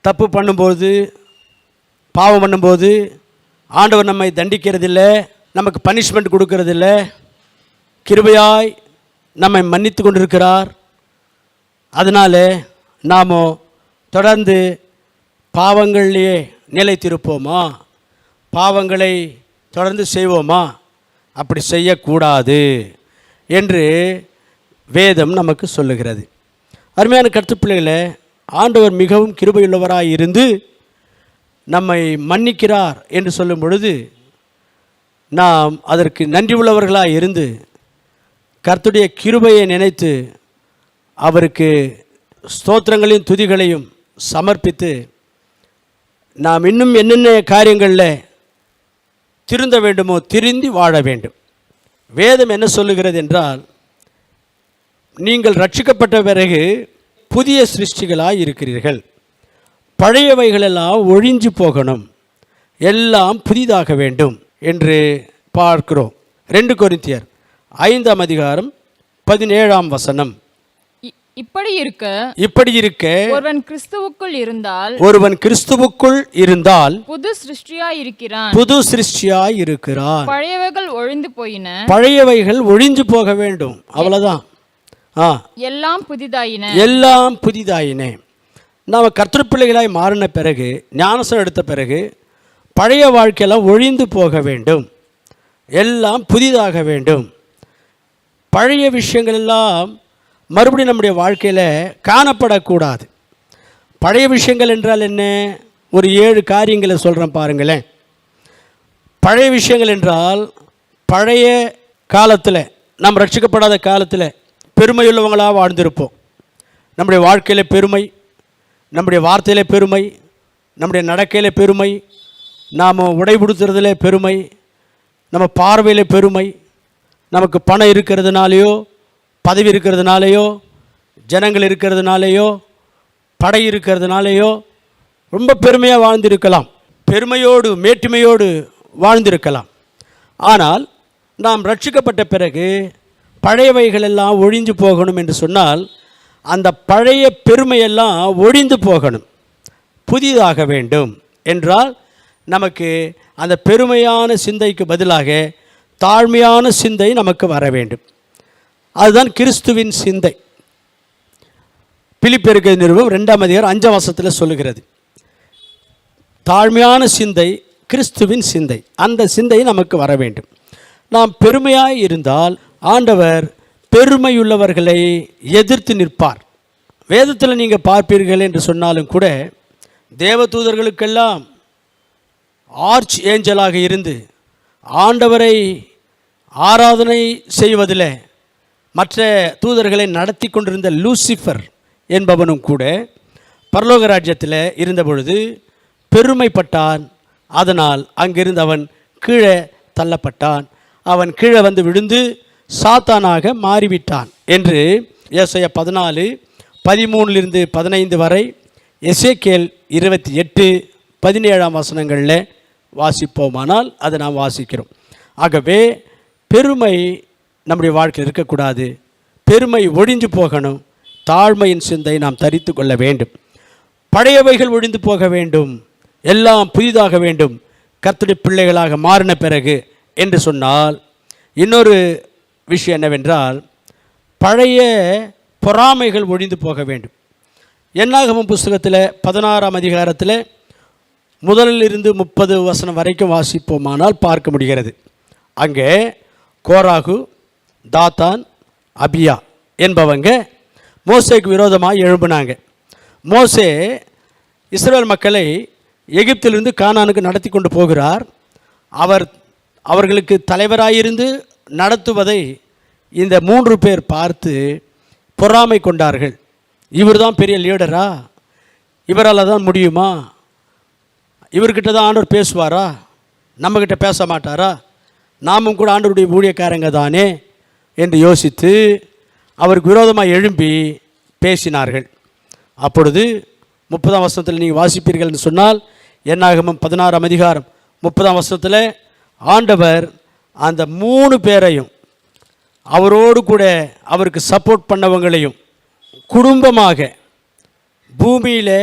A: தப்பு பண்ணும்போது, பாவம் பண்ணும்போது ஆண்டவர் நம்மை தண்டிக்கிறதில்லை, நமக்கு பனிஷ்மெண்ட் கொடுக்கறதில்ல. கிருபையாய் நம்மை மன்னித்து கொண்டிருக்கிறார். அதனால் நாம் தொடர்ந்து பாவங்களிலேயே நிலைத்திருப்போமா? பாவங்களை தொடர்ந்து செய்வோமா? அப்படி செய்யக்கூடாது என்று வேதம் நமக்கு சொல்லுகிறது. அருமையான கர்த்தப்பிள்ளைகளே, ஆண்டவர் மிகவும் கிருபையுள்ளவராய் இருந்து நம்மை மன்னிக்கிறார் என்று சொல்லும் பொழுது நாம் அதற்கு நன்றி உள்ளவர்களாக இருந்து கர்த்தருடைய கிருபையை நினைத்து அவருக்கு ஸ்தோத்திரங்களையும் துதிகளையும் சமர்ப்பித்து நாம் இன்னும் என்னென்ன காரியங்களில் திருந்த வேண்டுமோ திருந்தி வாழ வேண்டும். வேதம் என்ன சொல்லுகிறது என்றால், நீங்கள் ரட்சிக்கப்பட்ட பிறகு புதிய சிருஷ்டிகளாக இருக்கிறீர்கள், பழையவைகளெல்லாம் ஒழிஞ்சு போகணும், எல்லாம் புதிதாக வேண்டும் என்று பார்க்கிறோம். 2 கொரிந்தியர் 5ஆம் அதிகாரம் 17ஆம் வசனம்.
B: இப்படி இருக்க
A: ஒருவன் கிறிஸ்துவுக்குள் இருந்தால் புது சிருஷ்டியாய் இருக்கிறான். பழையவைகள் ஒழிந்து போக வேண்டும், அவ்வளவுதான்.
B: எல்லாம்
A: புதிதாயின. நாம் கர்த்தர் பிள்ளைகளாய் மாறின பிறகு, ஞானஸ்நானம் எடுத்த பிறகு பழைய வாழ்க்கையெல்லாம் ஒழிந்து போக வேண்டும், எல்லாம் புதிதாக வேண்டும். பழைய விஷயங்கள் எல்லாம் மறுபடியும் நம்முடைய வாழ்க்கையில் காணப்படக்கூடாது. பழைய விஷயங்கள் என்றால் என்ன? ஒரு 7 காரியங்களை சொல்கிறேன் பாருங்களேன். பழைய விஷயங்கள் என்றால், பழைய காலத்தில், நாம் ரட்சிக்கப்படாத காலத்தில் பெருமையுள்ளவங்களாக வாழ்ந்திருப்போம். நம்முடைய வாழ்க்கையில் பெருமை, நம்முடைய வார்த்தையில் பெருமை, நம்முடைய நடக்கையில் பெருமை, நாம் உடைபுடுத்துறதுல பெருமை, நம்ம பார்வையில் பெருமை, நமக்கு பணம் இருக்கிறதுனாலையோ, பதவி இருக்கிறதுனாலையோ, ஜனங்கள் இருக்கிறதுனாலையோ, படை இருக்கிறதுனாலையோ ரொம்ப பெருமையாக வாழ்ந்திருக்கலாம், பெருமையோடு மேட்டுமையோடு வாழ்ந்திருக்கலாம். ஆனால் நாம் ரட்சிக்கப்பட்ட பிறகு பழையவைகளெல்லாம் ஒழிஞ்சு போகணும் என்று சொன்னால், அந்த பழைய பெருமையெல்லாம் ஒழிந்து போகணும், புதிதாக வேண்டும் என்றால் நமக்கு அந்த பெருமையான சிந்தைக்கு பதிலாக தாழ்மையான சிந்தை நமக்கு வர வேண்டும். அதுதான் கிறிஸ்துவின் சிந்தை. பிலிப்பியருக்கு நிருபம் 2ஆம் அதிகாரம் 5ஆம் வசனத்தில் சொல்லுகிறது. தாழ்மையான சிந்தை கிறிஸ்துவின் சிந்தை, அந்த சிந்தை நமக்கு வர வேண்டும். நாம் பெருமையாய் இருந்தால் ஆண்டவர் பெருமையுள்ளவர்களை எதிர்த்து நிற்பார். வேதத்தில் நீங்கள் பார்ப்பீர்கள் என்று சொன்னாலும் கூட தேவதூதர்களுக்கெல்லாம் ஆர்ச் ஏஞ்சலாக இருந்து ஆண்டவரை ஆராதனை செய்வதில் மற்ற தூதர்களை நடத்தி கொண்டிருந்த லூசிஃபர் என்பவனும் கூட பரலோக ராஜ்யத்தில் இருந்தபொழுது பெருமைப்பட்டான். அதனால் அங்கிருந்து அவன் கீழே தள்ளப்பட்டான். அவன் கீழே வந்து விழுந்து சாத்தானாக மாறிவிட்டான் என்று ஏசாயா 14:13-15 வரை, எசேக்கியேல் 28:17 வசனங்களில் வாசிப்போமானால் அதை நாம் வாசிக்கிறோம். ஆகவே பெருமை நம்முடைய வாழ்க்கையில் இருக்கக்கூடாது. பெருமை ஒழிஞ்சு போகணும். தாழ்மையின் சிந்தை நாம் தரித்து கொள்ள வேண்டும். பழையவைகள் ஒழிந்து போக வேண்டும், எல்லாம் புதிதாக வேண்டும் கர்த்தருடைய பிள்ளைகளாக மாறின பிறகு என்று சொன்னால், இன்னொரு விஷயம் என்னவென்றால் பழைய பொறாமைகள் ஒழிந்து போக வேண்டும். என்னாகமம் புஸ்தகத்தில் 16ஆம் அதிகாரத்தில் முதலில் இருந்து 30 வசனம் வரைக்கும் வாசிப்போமானால் பார்க்க முடிகிறது. அங்கே கோராகு, தாத்தான், அபியா என்பவங்க மோசேக்கு விரோதமாக எழும்பினாங்க. மோசே இஸ்ரவேல் மக்களை எகிப்திலிருந்து கானானுக்கு நடத்தி கொண்டு போகிறார். அவர்களுக்கு தலைவராயிருந்து நடத்துவதை இந்த 3 பேர் பார்த்து பொறாமை கொண்டார்கள். இவர் தான் பெரிய லீடரா? இவரால் தான் முடியுமா? இவர்கிட்ட தான் ஆண்டவர் பேசுவாரா? நம்மக்கிட்ட பேச மாட்டாரா? நாமும் கூட ஆண்டவருடைய ஊழியக்காரங்க தானே என்று யோசித்து அவருக்கு விரோதமாக எழும்பி பேசினார்கள். அப்பொழுது 30ஆம் வசனத்தில் நீங்கள் வாசிப்பீர்கள் என்று சொன்னால், என்னாகமம் 16ஆம் அதிகாரம் 30ஆம் வசனத்தில் ஆண்டவர் அந்த 3 பேரையும் அவரோடு கூட அவருக்கு சப்போர்ட் பண்ணவங்களையும் குடும்பமாக பூமியில்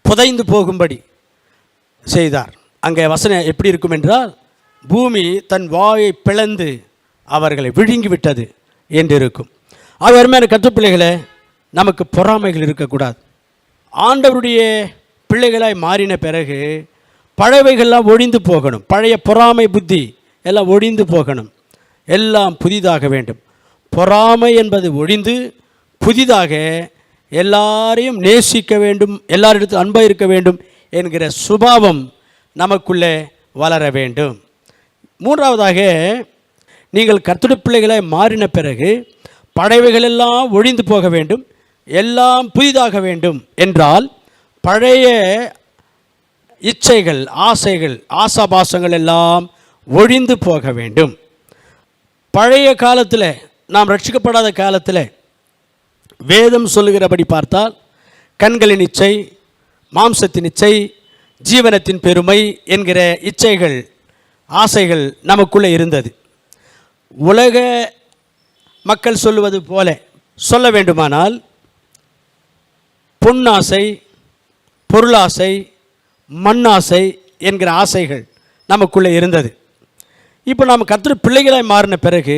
A: புதைந்து போகும்படி செய்தார். அங்கே வசனம் எப்படி இருக்கும் என்றால், பூமி தன் வாயை பிளந்து அவர்களை விழுங்கிவிட்டது என்று இருக்கும். அது அருமையான கற்றுப்பிள்ளைகளை, நமக்கு பொறாமைகள் இருக்கக்கூடாது. ஆண்டவருடைய பிள்ளைகளாய் மாறின பிறகு பழையவைகள்லாம் ஒழிந்து போகணும். பழைய பொறாமை புத்தி எல்லாம் ஒழிந்து போகணும். எல்லாம் புதிதாக வேண்டும். பொறாமை என்பது ஒழிந்து புதிதாக எல்லாரையும் நேசிக்க வேண்டும், எல்லாரிடத்தில் அன்பாக இருக்க வேண்டும் என்கிற சுபாவம் நமக்குள்ளே வளர வேண்டும். 3ஆவதாக, நீங்கள் கர்த்தருடைய பிள்ளைகளாய் மாறின பிறகு பழையவைகளெல்லாம் ஒழிந்து போக வேண்டும், எல்லாம் புதிதாக வேண்டும் என்றால் பழைய இச்சைகள், ஆசைகள், ஆசாபாசங்கள் எல்லாம் ஒழிந்து போக வேண்டும். பழைய காலத்தில், நாம் ரட்சிக்கப்படாத காலத்தில் வேதம் சொல்லுகிறபடி பார்த்தால் கண்களின் இச்சை, மாம்சத்தின் இச்சை, ஜீவனத்தின் பெருமை என்கிற இச்சைகள், ஆசைகள் நமக்குள்ளே இருந்தது. உலக மக்கள் சொல்லுவது போல சொல்ல வேண்டுமானால் பொன்னாசை, பொருளாசை, மண்ணாசை என்கிற ஆசைகள் நமக்குள்ளே இருந்தது. இப்போ நாம் கர்த்தருடைய பிள்ளைகளாய் மாறின பிறகு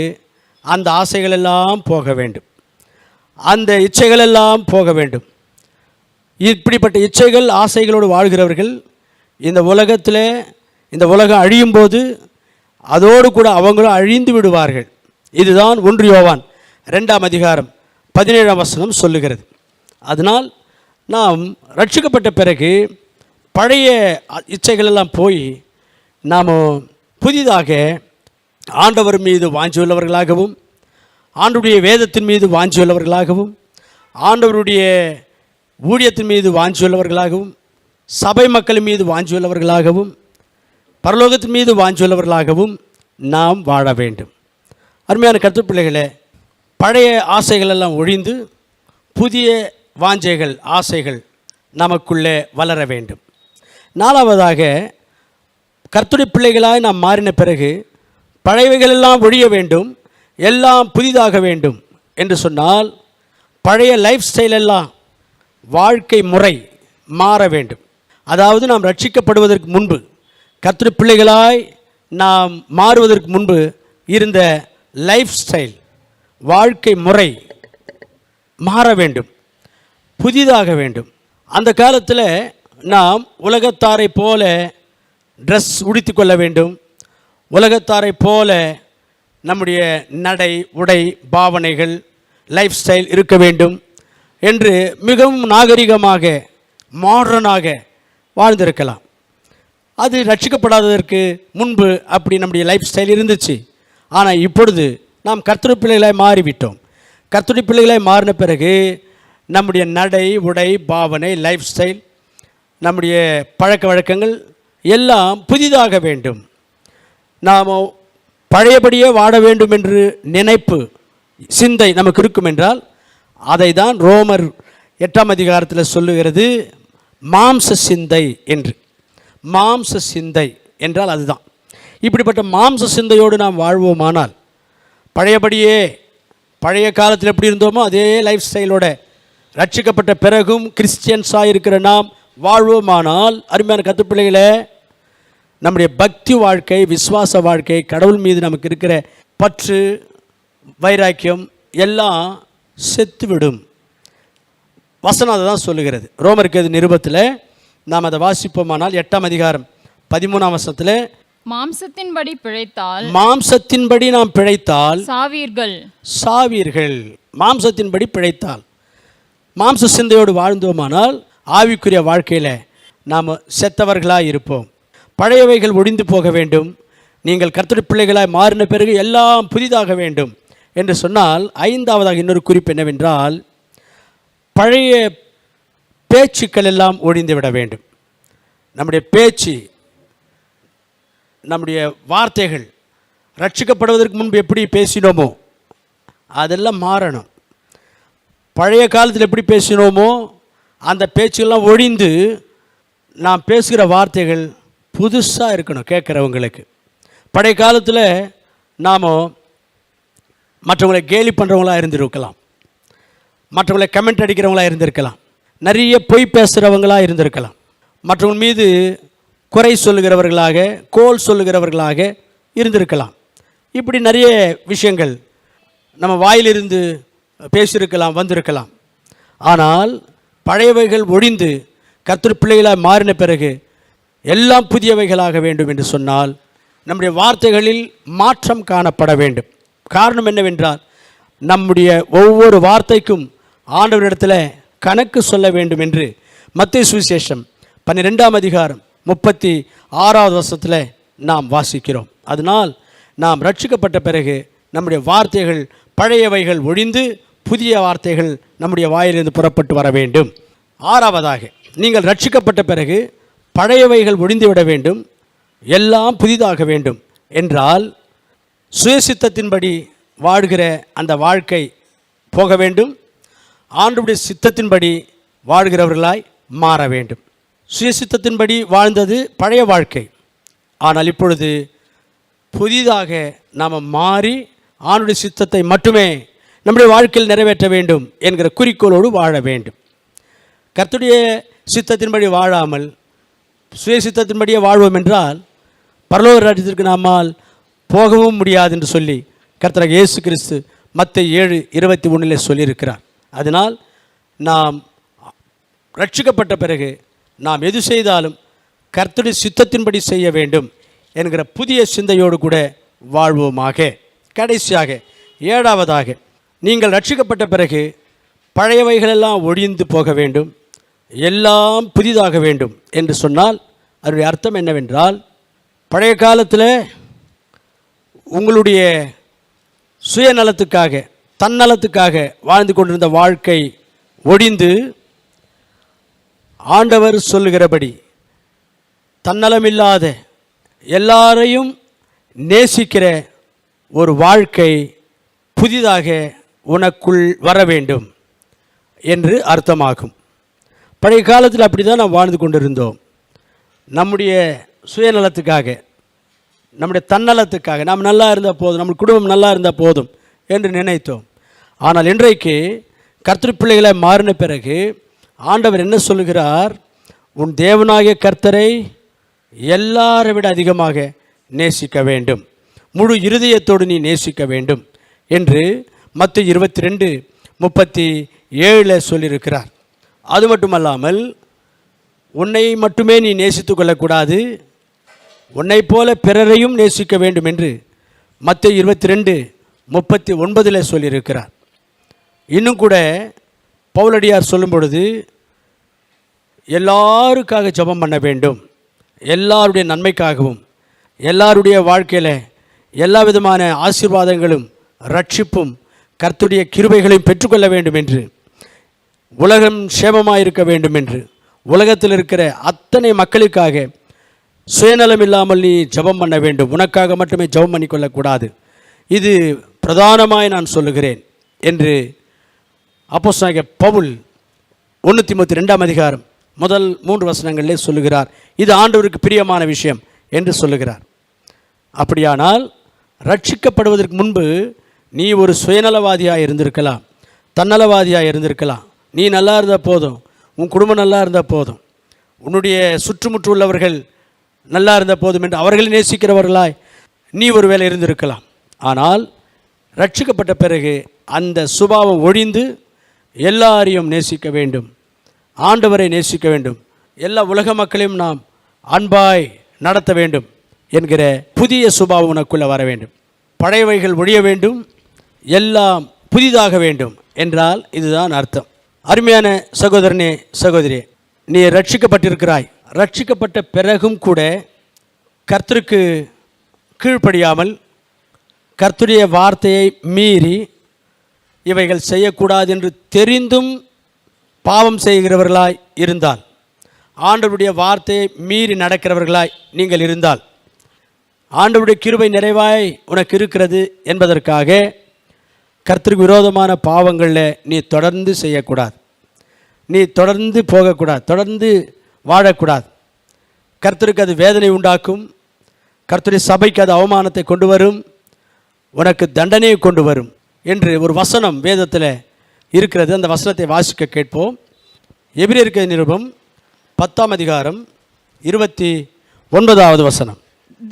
A: அந்த ஆசைகளெல்லாம் போக வேண்டும், அந்த இச்சைகளெல்லாம் போக வேண்டும். இப்படிப்பட்ட இச்சைகள், ஆசைகளோடு வாழ்கிறவர்கள் இந்த உலகத்தில், இந்த உலகம் அழியும் போது அதோடு கூட அவங்களும் அழிந்து விடுவார்கள். இதுதான் 1 யோவான் 2ஆம் அதிகாரம் 17ஆம் வசனம் சொல்லுகிறது. அதனால் நாம் ரட்சிக்கப்பட்ட பிறகு பழைய இச்சைகளெல்லாம் போய் நாம் புதிதாக ஆண்டவர் மீது வாஞ்சியுள்ளவர்களாகவும், ஆண்டவருடைய வேதத்தின் மீது வாஞ்சியுள்ளவர்களாகவும், ஆண்டவருடைய ஊழியத்தின் மீது வாஞ்சியுள்ளவர்களாகவும், சபை மக்கள் மீது வாஞ்சியுள்ளவர்களாகவும், பரலோகத்தின் மீது வாஞ்சியுள்ளவர்களாகவும் நாம் வாழ வேண்டும். அருமையான கர்த்தருடைய பிள்ளைகளே, பழைய ஆசைகளெல்லாம் ஒழிந்து புதிய வாஞ்சைகள், ஆசைகள் நமக்குள்ளே வளர வேண்டும். 4ஆவதாக, கர்த்தருடைய பிள்ளைகளாய் நாம் மாறின பிறகு பழையவைகளெல்லாம் ஒழிய வேண்டும், எல்லாம் புதிதாக வேண்டும் என்று சொன்னால் பழைய லைஃப் ஸ்டைல் எல்லாம், வாழ்க்கை முறை மாற வேண்டும். அதாவது நாம் ரட்சிக்கப்படுவதற்கு முன்பு, கர்த்தருடைய பிள்ளைகளாய் நாம் மாறுவதற்கு முன்பு இருந்த லைஃப் ஸ்டைல், வாழ்க்கை முறை மாற வேண்டும். புதிதாக வேண்டும். அந்த காலத்தில் நாம் உலகத்தாரை போல ட்ரெஸ் உடுத்தி கொள்ள வேண்டும், உலகத்தாரை போல நம்முடைய நடை உடை பாவனைகள் லைஃப் ஸ்டைல் இருக்க வேண்டும் என்று மிகவும் நாகரிகமாக மாடர்னாக வாழ்ந்திருக்கலாம். அது ரட்சிக்கப்படாததற்கு முன்பு அப்படி நம்முடைய லைஃப் ஸ்டைல் இருந்துச்சு. ஆனால் இப்பொழுது நாம் கர்த்தருடைய பிள்ளைகளாய் மாறிவிட்டோம். கர்த்தருடைய பிள்ளைகளாய் மாறின பிறகு நம்முடைய நடை உடை பாவனை லைஃப் ஸ்டைல் நம்முடைய பழக்க வழக்கங்கள் எல்லாம் புதிதாக வேண்டும். நாம் பழையபடியே வாழ வேண்டும் என்று நினைப்பு சிந்தை நமக்கு இருக்கும் என்றால் அதை தான் ரோமர் 8ஆம் அதிகாரத்தில் சொல்லுகிறது மாம்ச சிந்தை என்று. மாம்ச சிந்தை என்றால் அதுதான். இப்படிப்பட்ட மாம்ச சிந்தையோடு நாம் வாழ்வோமானால் பழையபடியே பழைய காலத்தில் எப்படி இருந்தோமோ அதே லைஃப் ஸ்டைலோட ரட்சிக்கப்பட்ட பிறகும் கிறிஸ்டியன்ஸாக இருக்கிற நாம் வாழ்வோமானால் அருமையான கர்த்தருடைய பிள்ளைகளே, நம்முடைய பக்தி வாழ்க்கை விசுவாச வாழ்க்கை கடவுள் மீது நமக்கு இருக்கிற பற்று வைராக்கியம் எல்லாம் செத்துவிடும். வசனம் அதை தான் சொல்லுகிறது. ரோமருக்கு நிருபத்தில் நாம் அதை வாசிப்போமானால் 8ஆம் அதிகாரம் 13ஆம் வசனத்தில்
B: மாம்சத்தின்படி பிழைத்தால்
A: மாம்சத்தின்படி நாம் பிழைத்தால்
B: சாவீர்கள்.
A: மாம்சத்தின்படி பிழைத்தால் மாம்ச சிந்தையோடு வாழ்ந்தோமானால் ஆவிக்குரிய வாழ்க்கையில் நாம் செத்தவர்களாக இருப்போம். பழையவைகள் ஒழிந்து போக வேண்டும். நீங்கள் கர்த்தருடைய பிள்ளைகளாய் மாறின பிறகு எல்லாம் புதிதாக வேண்டும் என்று சொன்னால் 5ஆவதாக இன்னொரு குறிப்பு என்னவென்றால் பழைய பேச்சுக்கள் எல்லாம் ஒழிந்து விட வேண்டும். நம்முடைய பேச்சு நம்முடைய வார்த்தைகள் ரட்சிக்கப்படுவதற்கு முன்பு எப்படி பேசினோமோ அதெல்லாம் மாறணும். பழைய காலத்தில் எப்படி பேசினோமோ அந்த பேச்சுக்கெல்லாம் ஒழிந்து நாம் பேசுகிற வார்த்தைகள் புதுசாக இருக்கணும் கேட்குறவங்களுக்கு. பழைய காலத்தில் நாம் மற்றவங்களை கேலி பண்ணுறவங்களாக இருந்திருக்கலாம், மற்றவங்களை கமெண்ட் அடிக்கிறவங்களாக இருந்திருக்கலாம், நிறைய பொய் பேசுகிறவங்களாக இருந்திருக்கலாம், மற்றவங்க மீது குறை சொல்லுகிறவர்களாக கோல் சொல்லுகிறவர்களாக இருந்திருக்கலாம். இப்படி நிறைய விஷயங்கள் நம்ம வாயிலிருந்து பேசியிருக்கலாம் வந்திருக்கலாம். ஆனால் பழையவைகள் ஒழிந்து கர்த்தர் பிள்ளைகளாக மாறின பிறகு எல்லாம் புதியவைகளாக வேண்டும் என்று சொன்னால் நம்முடைய வார்த்தைகளில் மாற்றம் காணப்பட வேண்டும். காரணம் என்னவென்றால் நம்முடைய ஒவ்வொரு வார்த்தைக்கும் ஆண்டவரிடத்தில் கணக்கு சொல்ல வேண்டும் என்று மத்தேயு சுவிசேஷம் 12ஆம் அதிகாரம் 36வது வசனத்தில் நாம் வாசிக்கிறோம். அதனால் நாம் ரட்சிக்கப்பட்ட பிறகு நம்முடைய வார்த்தைகள் பழையவைகள் ஒழிந்து புதிய வார்த்தைகள் நம்முடைய வாயிலிருந்து புறப்பட்டு வர வேண்டும். 6ஆவதாக நீங்கள் ரட்சிக்கப்பட்ட பிறகு பழையவைகள் ஒழிந்து விட வேண்டும், எல்லாம் புதிதாக வேண்டும் என்றால் சுயசித்தத்தின்படி வாழ்கிற அந்த வாழ்க்கை போக வேண்டும். ஆண்டவருடைய சித்தத்தின்படி வாழ்கிறவர்களாய் மாற வேண்டும். சுயசித்தத்தின்படி வாழ்ந்தது பழைய வாழ்க்கை. ஆனால் இப்பொழுது புதிதாக நாம் மாறி ஆண்டவருடைய சித்தத்தை மட்டுமே நம்முடைய வாழ்க்கையில் நிறைவேற்ற வேண்டும் என்கிற குறிக்கோளோடு வாழ வேண்டும். கர்த்தருடைய சித்தத்தின்படி வாழாமல் சுயசித்தத்தின்படியே வாழ்வோம் என்றால் பரலோக ராஜ்யத்திற்கு நம்மால் போகவும் முடியாது என்று சொல்லி கர்த்தராகிய இயேசு கிறிஸ்து மத்தேயு 7:21 சொல்லியிருக்கிறார். அதனால் நாம் ரட்சிக்கப்பட்ட பிறகு நாம் எது செய்தாலும் கர்த்தருடைய சித்தத்தின்படி செய்ய வேண்டும் என்கிற புதிய சிந்தையோடு கூட வாழ்வோமாக. கடைசியாக 7ஆவதாக நீங்கள் ரட்சிக்கப்பட்ட பிறகு பழையவைகளெல்லாம் ஒழிந்து போக வேண்டும், எல்லாம் புதிதாக வேண்டும் என்று சொன்னால் அதனுடைய அர்த்தம் என்னவென்றால் பழைய காலத்தில் உங்களுடைய சுயநலத்துக்காக தன்னலத்துக்காக வாழ்ந்து கொண்டிருந்த வாழ்க்கை ஒழிந்து ஆண்டவர் சொல்லுகிறபடி தன்னலமில்லாத எல்லாரையும் நேசிக்கிற ஒரு வாழ்க்கை புதிதாக உனக்குள் வர வேண்டும் என்று அர்த்தமாகும். பழைய காலத்தில் அப்படி தான் நாம் வாழ்ந்து கொண்டிருந்தோம். நம்முடைய சுயநலத்துக்காக நம்முடைய தன்னலத்துக்காக நாம் நல்லா இருந்தால் போதும், நம்ம குடும்பம் நல்லா இருந்தால் போதும் என்று நினைத்தோம். ஆனால் இன்றைக்கு கர்த்தர் பிள்ளைகளை மாறின பிறகு ஆண்டவர் என்ன சொல்லுகிறார்? உன் தேவனாகிய கர்த்தரை எல்லாரை விட அதிகமாக நேசிக்க வேண்டும், முழு இருதயத்தோடு நீ நேசிக்க வேண்டும் என்று மத்தேயு 22:37 சொல்லியிருக்கிறார். அது மட்டுமல்லாமல் உன்னை மட்டுமே நீ நேசித்து கொள்ளக்கூடாது, உன்னை போல பிறரையும் நேசிக்க வேண்டும் என்று மத்தேயு 22:39 சொல்லியிருக்கிறார். இன்னும் கூட பவுலடியார் சொல்லும் பொழுது எல்லாருக்காக ஜெபம் பண்ண வேண்டும், எல்லாருடைய நன்மைக்காகவும், எல்லாருடைய வாழ்க்கையில் எல்லா விதமான ஆசீர்வாதங்களும் ரட்சிப்பும் கர்த்தருடைய கிருபைகளையும் பெற்றுக்கொள்ள வேண்டும் என்று, உலகம் சேமமாக இருக்க வேண்டும் என்று, உலகத்தில் இருக்கிற அத்தனை மக்களுக்காக சுயநலம் இல்லாமல் நீ ஜெபம் பண்ண வேண்டும், உனக்காக மட்டுமே ஜெபம் பண்ணிக்கொள்ளக்கூடாது. இது பிரதானமாய் நான் சொல்லுகிறேன் என்று அப்போஸ்தலனாகிய பவுல் 1 தீமோத்தேயு 2 முதல் 3 வசனங்களிலே சொல்லுகிறார். இது ஆண்டவருக்கு பிரியமான விஷயம் என்று சொல்லுகிறார். அப்படியானால் ரட்சிக்கப்படுவதற்கு முன்பு நீ ஒரு சுயநலவாதியாக இருந்திருக்கலாம், தன்னலவாதியாக இருந்திருக்கலாம். நீ நல்லா இருந்தால் போதும், உன் குடும்பம் நல்லா இருந்தால் போதும், உன்னுடைய சுற்றுமுற்று உள்ளவர்கள் நல்லா இருந்தால் போதும் என்று அவர்களை நேசிக்கிறவர்களாய் நீ ஒரு வேளை இருந்திருக்கலாம். ஆனால் ரட்சிக்கப்பட்ட பிறகு அந்த சுபாவம் ஒழிந்து எல்லாரையும் நேசிக்க வேண்டும், ஆண்டவரை நேசிக்க வேண்டும், எல்லா உலக மக்களையும் நாம் அன்பாய் நடத்த வேண்டும் என்கிற புதிய சுபாவம் உனக்குள்ளே வர வேண்டும். பழையவைகள் ஒழிய வேண்டும், எல்லாம் புதிதாக வேண்டும் என்றால் இதுதான் அர்த்தம். அருமையான சகோதரனே, சகோதரியே, நீ ரட்சிக்கப்பட்டிருக்கிறாய். ரட்சிக்கப்பட்ட பிறகும் கூட கர்த்தருக்கு கீழ்ப்படியாமல் கர்த்தருடைய வார்த்தையை மீறி இவைகள் செய்யக்கூடாது என்று தெரிந்தும் பாவம் செய்கிறவர்களாய் இருந்தால், ஆண்டவருடைய வார்த்தையை மீறி நடக்கிறவர்களாய் நீங்கள் இருந்தால், ஆண்டவருடைய கிருபை நிறைவாய் உனக்கு இருக்கிறது என்பதற்காக கர்த்தருக்கு விரோதமான பாவங்களில் நீ தொடர்ந்து செய்யக்கூடாது, நீ தொடர்ந்து போகக்கூடாது, தொடர்ந்து வாழக்கூடாது. கர்த்தருக்கு அது வேதனை உண்டாக்கும், கர்த்தருடைய சபைக்கு அது அவமானத்தை கொண்டு வரும், உனக்கு தண்டனையை கொண்டு வரும் என்று ஒரு வசனம் வேதத்தில் இருக்கிறது. அந்த வசனத்தை வாசிக்க கேட்போம். எபிரேயருக்கு நிருபம் 10 29 வசனம்.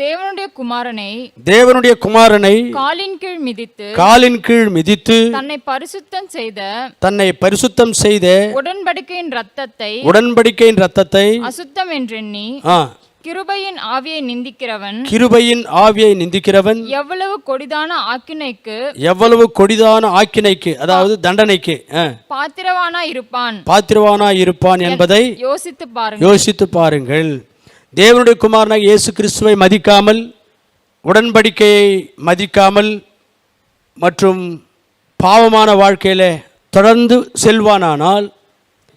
A: தேவனுடைய குமாரனை காலின் கீழ் மிதித்து தன்னை பரிசுத்தம் செய்த உடன்படிக்கையின் இரத்தத்தை அசுத்தம் என்றெண்ணி கிருபையின் ஆவியை நிந்திக்கிறவன் எவ்வளவு கொடிதான ஆக்கினைக்கு அதாவது தண்டனைக்கு பாத்திரவானா இருப்பான் என்பதை யோசித்து பாருங்கள். தேவனுடைய குமாரனாகிய இயேசு கிறிஸ்துவை மதிக்காமல், உடன்படிக்கையை மதிக்காமல் மற்றும் பாவமான வாழ்க்கையில் தொடர்ந்து செல்வானானால்,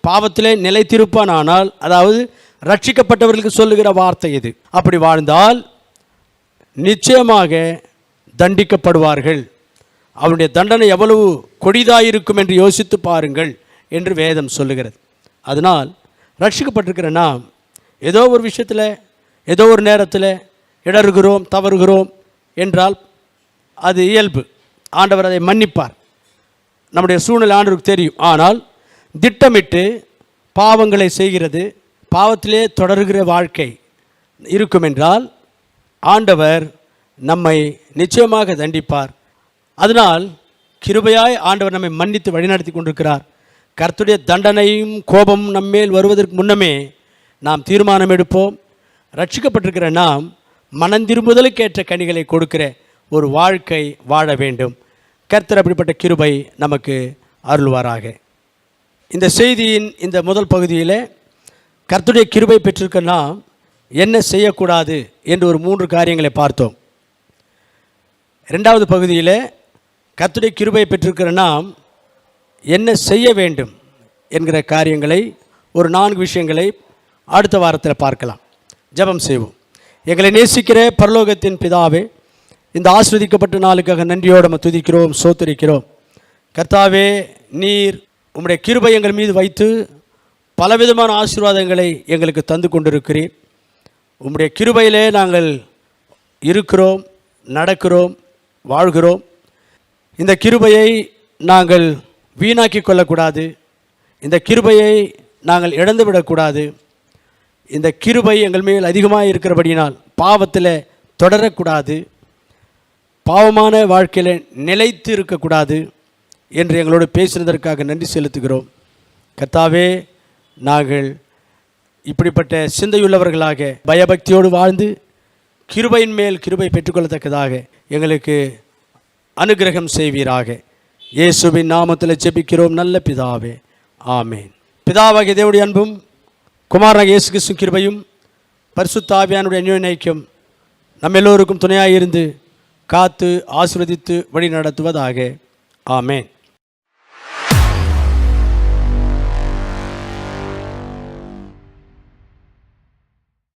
A: பாவத்திலே நிலைத்திருப்பானானால், அதாவது ரட்சிக்கப்பட்டவர்களுக்கு சொல்லுகிற வார்த்தை இது, அப்படி வாழ்ந்தால் நிச்சயமாக தண்டிக்கப்படுவார்கள். அவருடைய தண்டனை எவ்வளவு கொடிதாயிருக்கும் என்று யோசித்து பாருங்கள் என்று வேதம் சொல்லுகிறது. அதனால் ரட்சிக்கப்பட்டிருக்கிற நாம் ஏதோ ஒரு விஷயத்தில் ஏதோ ஒரு நேரத்தில் இடறுகிறோம், தவறுகிறோம் என்றால் அது இயல்பு, ஆண்டவர் அதை மன்னிப்பார். நம்முடைய சூழ்நிலை ஆண்டவருக்கு தெரியும். ஆனால் திட்டமிட்டு பாவங்களை செய்கிறது, பாவத்திலே தொடர்கிற வாழ்க்கை இருக்கும் என்றால் ஆண்டவர் நம்மை நிச்சயமாக தண்டிப்பார். அதனால் கிருபையாய் ஆண்டவர் நம்மை மன்னித்து வழிநடத்தி கொண்டிருக்கிறார். கர்த்தருடைய தண்டனையும் கோபமும் நம்மேல் வருவதற்கு முன்னமே நாம் தீர்மானம் எடுப்போம். ரட்சிக்கப்பட்டிருக்கிற நாம் மனந்திரும்புதலுக்கேற்ற கனிகளை கொடுக்கிற ஒரு வாழ்க்கை வாழ வேண்டும். கர்த்தர் அப்படிப்பட்ட கிருபை நமக்கு அருள்வாராக. இந்த செய்தியின் இந்த முதல் பகுதியில் கர்த்தருடைய கிருபை பெற்றிருக்க நாம் என்ன செய்யக்கூடாது என்று ஒரு 3 காரியங்களை பார்த்தோம். 2வது பகுதியில் கர்த்தருடைய கிருபை பெற்றிருக்கிற நாம் என்ன செய்ய வேண்டும் என்கிற காரியங்களை ஒரு 4 விஷயங்களை அடுத்த வாரத்தில் பார்க்கலாம். ஜெபம் செய்வோம். எங்களை நேசிக்கிற பரலோகத்தின் பிதாவே, இந்த ஆசீர்வதிக்கப்பட்ட நாளுக்காக நன்றியோடு நம்ம துதிக்கிறோம், சோத்தரிக்கிறோம். கர்த்தாவே, நீர் உம்முடைய கிருபை எங்கள் மீது வைத்து பலவிதமான ஆசீர்வாதங்களை எங்களுக்கு தந்து கொண்டிருக்கிறீர். உம்முடைய கிருபையிலே நாங்கள் இருக்கிறோம், நடக்கிறோம், வாழ்கிறோம். இந்த கிருபையை நாங்கள் வீணாக்கி கொள்ளக்கூடாது, இந்த கிருபையை நாங்கள் இழந்துவிடக்கூடாது. இந்த கிருபை எங்கள் மேல் அதிகமாக இருக்கிறபடியினால் பாவத்தில் தொடரக்கூடாது, பாவமான வாழ்க்கையில் நிலைத்து இருக்கக்கூடாது என்று எங்களோடு பேசினதற்காக நன்றி செலுத்துகிறோம். கர்த்தாவே, நாங்கள் இப்படிப்பட்ட சிந்தையுள்ளவர்களாக பயபக்தியோடு வாழ்ந்து கிருபையின் மேல் கிருபை பெற்றுக்கொள்ளத்தக்கதாக எங்களுக்கு அனுக்கிரகம் செய்வீராக. இயேசுவின் நாமத்தில் ஜெபிக்கிறோம் நல்ல பிதாவே, ஆமேன். பிதாவாகிய தேவனுடைய அன்பும் குமாரனாகிய இயேசு கிறிஸ்துவின் கிருபையும் பரிசுத்த ஆவியானுடைய அந்யோன்யம் நம்ம எல்லோருக்கும் துணையாக இருந்து காத்து ஆசீர்வதித்து வழி நடத்துவதாக. ஆமேன்.